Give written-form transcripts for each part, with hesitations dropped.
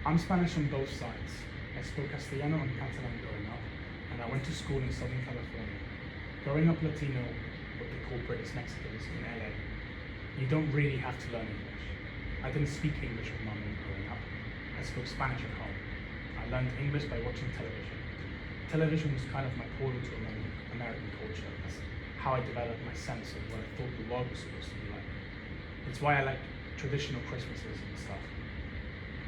I'm Spanish on both sides. I spoke Castellano and Catalan growing up, and I went to school in Southern California. Growing up Latino, what they call British Mexicans in LA, you don't really have to learn English. I didn't speak English with my mom growing up. I spoke Spanish at home. I learned English by watching television. Television was kind of my portal to American culture. That's how I developed my sense of what I thought the world was supposed to be like. It's why I like traditional Christmases and stuff.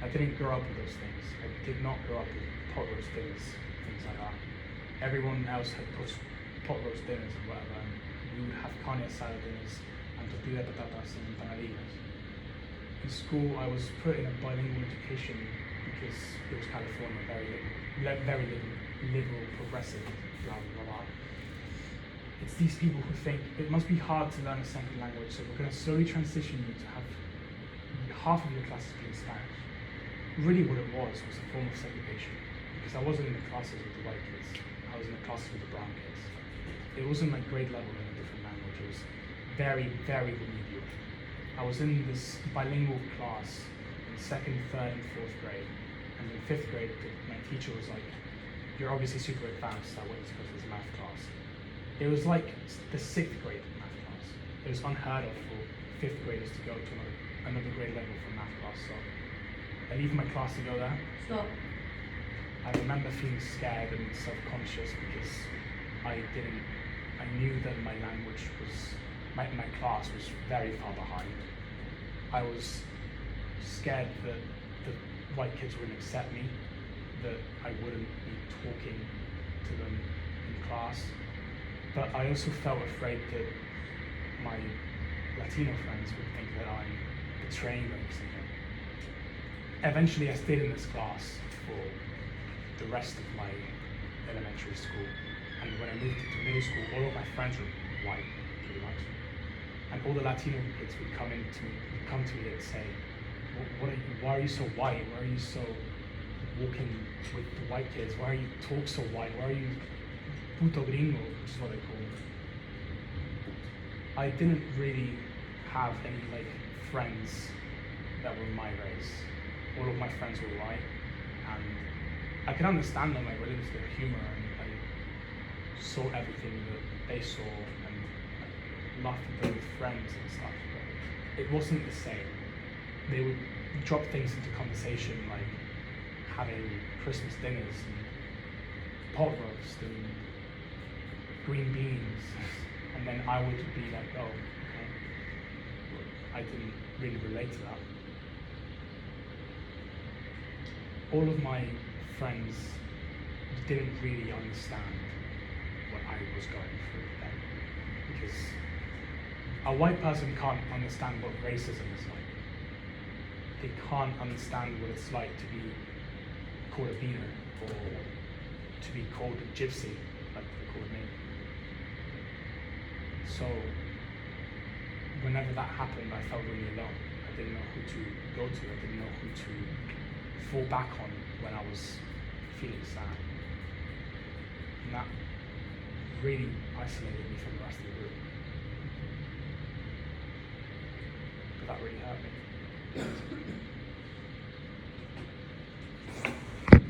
I didn't grow up with those things. I did not grow up with pot roast dinners, things like that. Everyone else had pot roast dinners and whatever, and we would have carne asada dinners and tortilla de patatas and empanadillas. In school, I was put in a bilingual education because it was California, very liberal, progressive, blah, blah, blah. It's these people who think it must be hard to learn a second language, so we're going to slowly transition you to have half of your classes being Spanish. Really what it was a form of segregation, because I wasn't in the classes with the white kids, I was in the classes with the brown kids. It wasn't like grade level in a different language, it was very, very remedial. I was in this bilingual class in 2nd, 3rd, and 4th grade, and in 5th grade, my teacher was like, "You're obviously super advanced, I wouldn't suppose it's a math class." It was like the 6th grade math class. It was unheard of for 5th graders to go to another grade level for math class, so I leave my class to go there. Stop. I remember feeling scared and self-conscious because I knew that my language was, my class was very far behind. I was scared that the white kids wouldn't accept me, that I wouldn't be talking to them in class. But I also felt afraid that my Latino friends would think that I'm betraying them or something. Eventually I stayed in this class for the rest of my elementary school, and when I moved to middle school, all of my friends were white, pretty much. And all the Latino kids would come to me and say, why are you so white? Why are you so walking with the white kids? Why are you talk so white? Why are you puto gringo, which is what they call me. I didn't really have any like friends that were my race. All of my friends were white, and I could understand them. I related to their humor, and I saw everything that they saw, and I laughed at them with friends and stuff. But it wasn't the same. They would drop things into conversation, like having Christmas dinners and pot roast and green beans, and then I would be like, oh, okay. I didn't really relate to that. All of my friends didn't really understand what I was going through then, because a white person can't understand what racism is like. They can't understand what it's like to be called a beaner or to be called a gypsy, like they called me. So whenever that happened, I felt really alone. I didn't know who to go to. I didn't know who to fall back on when I was feeling sad. And that really isolated me from the rest of the group. But that really hurt me.